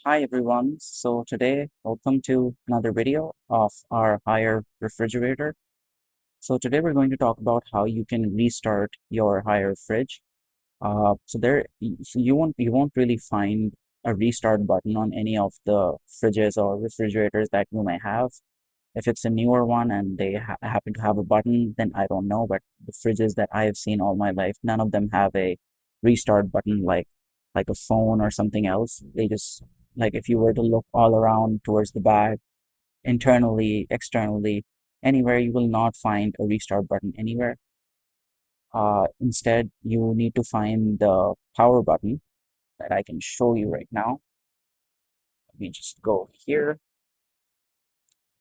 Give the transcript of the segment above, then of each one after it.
Hi everyone. So today, welcome to another video of our Hire refrigerator. So today we're going to talk about how you can restart your Hire fridge. So you won't really find a restart button on any of the fridges or refrigerators that you may have. If it's a newer one and they happen to have a button, then I don't know. But the fridges that I have seen all my life, none of them have a restart button like a phone or something else. They just like if you were to look all around towards the back, internally, externally, anywhere, you will not find a restart button anywhere. Instead, you need to find the power button that I can show you right now. Let me just go here.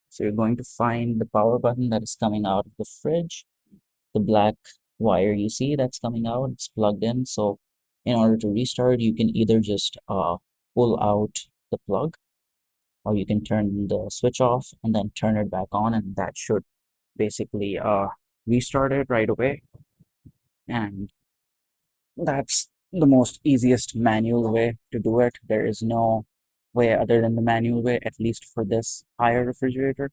So you're going to find the power button that is coming out of the fridge. The black wire you see that's coming out, it's plugged in. So in order to restart, you can either just pull out the plug or you can turn the switch off and then turn it back on, and that should basically restart it right away. And that's the most easiest manual way to do it. There is no way other than the manual way, at least for this higher refrigerator.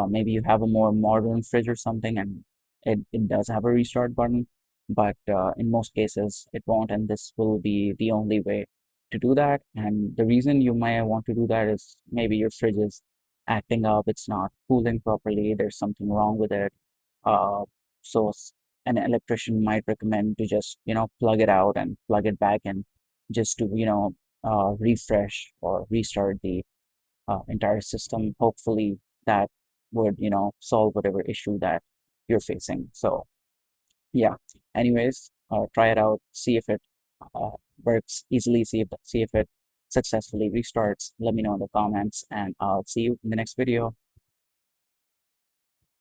Maybe you have a more modern fridge or something, and it does have a restart button, but in most cases it won't, and this will be the only way to do that. And the reason you might want to do that is maybe your fridge is acting up, it's not cooling properly, there's something wrong with it. Uh, so an electrician might recommend to just, plug it out and plug it back in just to, refresh or restart the entire system. Hopefully that would, solve whatever issue that you're facing. So yeah, anyways, try it out, see if it uh, works easily, see if it successfully restarts. Let me know in the comments, and I'll see you in the next video.